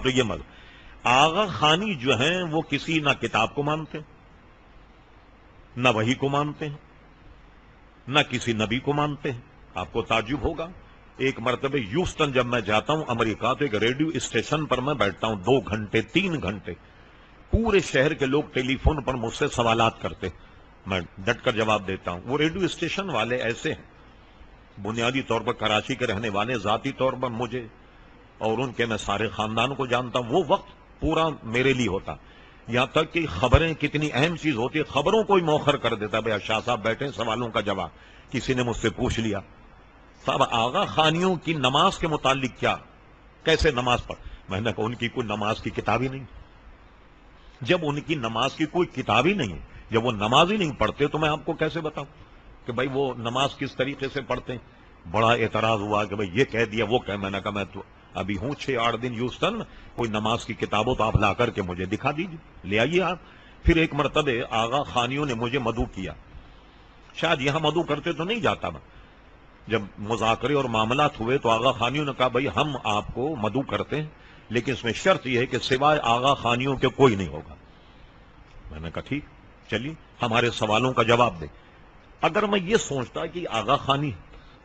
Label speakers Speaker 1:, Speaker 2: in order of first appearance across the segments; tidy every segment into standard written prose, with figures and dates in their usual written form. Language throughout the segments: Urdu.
Speaker 1: تو یہ مذہب آغا خانی جو ہیں وہ کسی نہ کتاب کو مانتے نہ وحی کو مانتے ہیں نہ کسی نبی کو مانتے ہیں. آپ کو تعجب ہوگا، ایک مرتبہ ہیوسٹن جب میں جاتا ہوں امریکہ تو ایک ریڈیو اسٹیشن پر میں بیٹھتا ہوں 2 گھنٹے 3 گھنٹے، پورے شہر کے لوگ ٹیلی فون پر مجھ سے سوالات کرتے، میں ڈٹ کر جواب دیتا ہوں. وہ ریڈیو اسٹیشن والے ایسے ہیں، بنیادی طور پر کراچی کے رہنے والے، ذاتی طور پر مجھے اور ان کے میں سارے خاندان کو جانتا ہوں. وہ وقت پورا میرے لیے ہوتا، یہاں تک کہ خبریں کتنی اہم چیز ہوتی ہے، خبروں کو ہی موخر کر دیتا. بھائی شاہ صاحب بیٹھے، سوالوں کا جواب کسی نے مجھ سے پوچھ لیا. صاحب آغا خانیوں کی نماز کے متعلق کیا، کیسے نماز پڑھ؟ میں نے کہا ان کی کوئی نماز کی کتاب ہی نہیں. جب ان کی نماز کی کوئی کتاب ہی نہیں ہے، جب وہ نماز ہی نہیں پڑھتے تو میں آپ کو کیسے بتاؤں کہ بھائی وہ نماز کس طریقے سے پڑھتے ہیں. بڑا اعتراض ہوا کہ بھئی یہ کہہ دیا وہ کہہ. میں نے کہا میں تو ابھی ہوں 6-8 دن ہیوسٹن، کوئی نماز کی کتابوں تو آپ لا کر کے مجھے دکھا دیجیے، لے آئیے آپ. پھر ایک مرتبہ آغا خانیوں نے مجھے مدعو کیا، شاید یہاں مدعو کرتے تو نہیں جاتا میں. جب مذاکرے اور معاملات ہوئے تو آغا خانیوں نے کہا بھئی ہم آپ کو مدعو کرتے ہیں لیکن اس میں شرط یہ ہے کہ سوائے آغا خانیوں کے کوئی نہیں ہوگا. میں نے کہا ٹھیک، چلیے ہمارے سوالوں کا جواب دیں. اگر میں یہ سوچتا کہ آغا خانی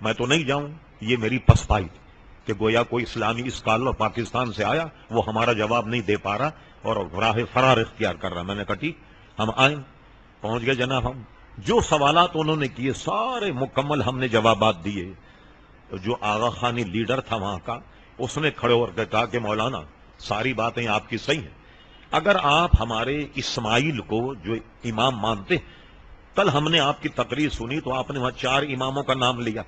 Speaker 1: میں تو نہیں جاؤں، یہ میری پسپائی تھی کہ گویا کوئی اسلامی اسکالر پاکستان سے آیا، وہ ہمارا جواب نہیں دے پا رہا اور راہ فرار اختیار کر رہا. میں نے کہا ٹھیک، ہم آئیں. پہنچ گئے جناب. ہم جو سوالات انہوں نے کیے سارے مکمل ہم نے جوابات دیے. جو آغا خانی لیڈر تھا وہاں کا، اس نے کھڑے ہو کر کہا کہ مولانا ساری باتیں آپ کی صحیح ہیں، اگر آپ ہمارے اسماعیل کو جو امام مانتے، کل ہم نے آپ کی تقریر سنی تو آپ نے وہاں 4 اماموں کا نام لیا،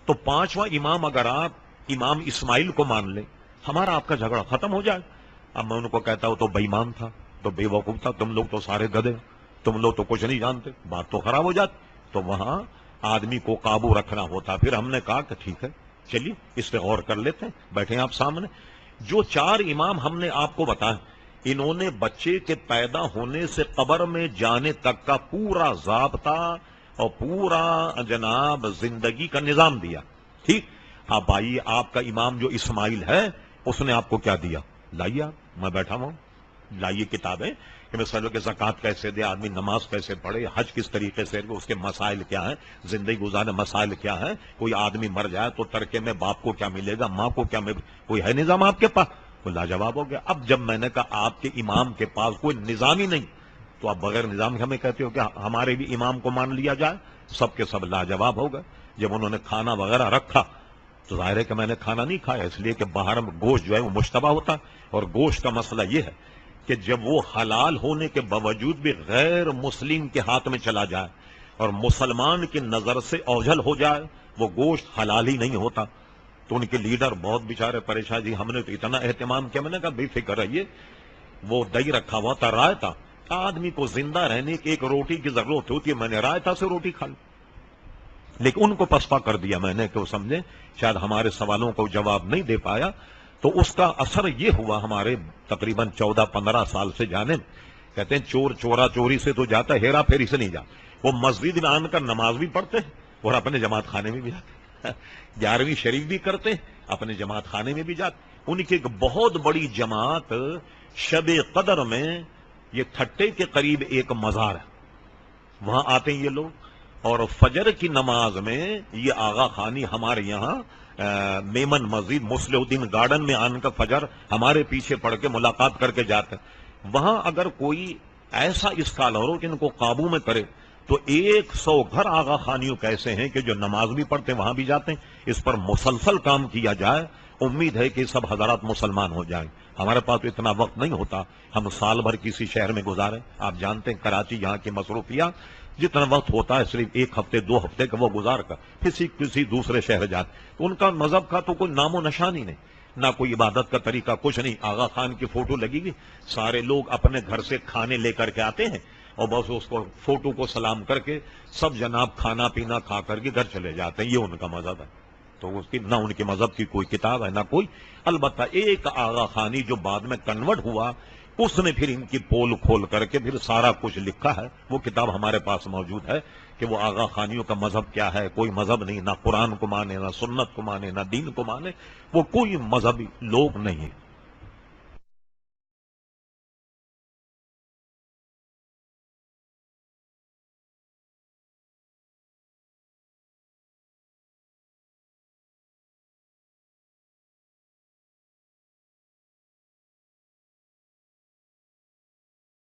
Speaker 1: تو 5واں امام اگر آپ امام اسماعیل کو مان لیں، ہمارا آپ کا جھگڑا ختم ہو جائے. اب میں ان کو کہتا ہوں تو بے ایمان تھا، تو بے وقوف تھا، تم لوگ تو سارے گدھے، تم لوگ تو کچھ نہیں جانتے، بات تو خراب ہو جاتی. تو وہاں آدمی کو قابو رکھنا ہوتا. پھر ہم نے کہا کہ ٹھیک ہے چلیے اس پہ غور کر لیتے ہیں، بیٹھے آپ سامنے. جو 4 امام ہم نے آپ کو بتایا، انہوں نے بچے کے پیدا ہونے سے قبر میں جانے تک کا پورا ضابطہ اور پورا جناب زندگی کا نظام دیا. ٹھیک، آپ آئیے. آپ کا امام جو اسماعیل ہے اس نے آپ کو کیا دیا؟ لائیے آپ، میں بیٹھا ہوں، لائیے کتابیں کہ مثلا کہ زکوٰۃ کیسے دے آدمی، نماز کیسے پڑھے، حج کس طریقے سے، اس کے مسائل کیا ہیں، زندگی گزارنے مسائل کیا ہیں، کوئی آدمی مر جائے تو ترکے میں باپ کو کیا ملے گا، ماں کو کیا ملے گا، کوئی ہے نظام آپ کے پاس؟ وہ لاجواب ہو گیا. اب جب میں نے کہا آپ کے امام کے پاس کوئی نظام ہی نہیں، تو آپ بغیر نظام کے ہمیں کہتے ہو کہ ہمارے بھی امام کو مان لیا جائے؟ سب کے سب لاجواب ہو گئے. جب انہوں نے کھانا وغیرہ رکھا تو ظاہر ہے کہ میں نے کھانا نہیں کھایا، اس لیے کہ باہر گوشت جو ہے وہ مشتبہ ہوتا، اور گوشت کا مسئلہ یہ ہے کہ جب وہ حلال ہونے کے باوجود بھی غیر مسلم کے ہاتھ میں چلا جائے اور مسلمان کی نظر سے اوجھل ہو جائے، وہ گوشت حلال ہی نہیں ہوتا. تو ان کے لیڈر بہت بیچارے پریشان، جی ہم نے تو اتنا اہتمام کیا. میں نے کہا بے فکر رہیے، وہ دہی رکھا ہوا تھا، رائتا. آدمی کو زندہ رہنے کی ایک روٹی کی ضرورت ہوتی ہے، میں نے رائتا سے روٹی کھا لی. لیکن ان کو پسپا کر دیا میں نے کہ وہ سمجھے شاید ہمارے سوالوں کو جواب نہیں دے پایا. تو اس کا اثر یہ ہوا ہمارے تقریباً 14-15 سال سے جانے میں. کہتے ہیں چور چورا چوری سے تو جاتا، ہیرا پھیری سے نہیں جاتا. وہ مسجد میں آن کر نماز بھی پڑھتے ہیں اور اپنے جماعت خانے میں بھی جاتے ہیں، 11ویں شریف بھی کرتے ہیں، اپنے جماعت خانے میں بھی جاتے. ان کی ایک بہت بڑی جماعت شب قدر میں، یہ تھٹے کے قریب ایک مزار ہے، وہاں آتے ہیں یہ لوگ، اور فجر کی نماز میں یہ آغا خانی ہمارے یہاں میمن مسجد مصلح الدین گارڈن میں آن کا فجر ہمارے پیچھے پڑھ کے ملاقات کر کے جاتے ہیں. وہاں اگر کوئی ایسا اسکالر ہو کہ ان کو قابو میں کرے تو 100 گھر آغا خانیوں کیسے ہیں کہ جو نماز بھی پڑھتے ہیں وہاں بھی جاتے ہیں. اس پر مسلسل کام کیا جائے، امید ہے کہ سب حضرات مسلمان ہو جائیں. ہمارے پاس تو اتنا وقت نہیں ہوتا ہم سال بھر کسی شہر میں گزاریں. آپ جانتے ہیں کراچی یہاں کی مصروفیات، جتنا وقت ہوتا ہے صرف 1 ہفتے 2 ہفتے کا وہ گزار کر کسی دوسرے شہر جاتے. تو ان کا مذہب کا تو کوئی نام و نشان ہی نہیں، نہ کوئی عبادت کا طریقہ، کچھ نہیں. آغا خان کی فوٹو لگی گی، سارے لوگ اپنے گھر سے کھانے لے کر کے آتے ہیں اور بس اس کو فوٹو کو سلام کر کے سب جناب کھانا پینا کھا کر کے گھر چلے جاتے ہیں. یہ ان کا مذہب ہے. تو اس کی نہ ان کے مذہب کی کوئی کتاب ہے نہ کوئی. البتہ ایک آغا خانی جو بعد میں کنورٹ ہوا، اس نے پھر ان کی پول کھول کر کے پھر سارا کچھ لکھا ہے. وہ کتاب ہمارے پاس موجود ہے کہ وہ آغا خانیوں کا مذہب کیا ہے. کوئی مذہب نہیں، نہ قرآن کو مانے، نہ سنت کو مانے، نہ دین کو مانے. وہ کوئی مذہبی لوگ نہیں.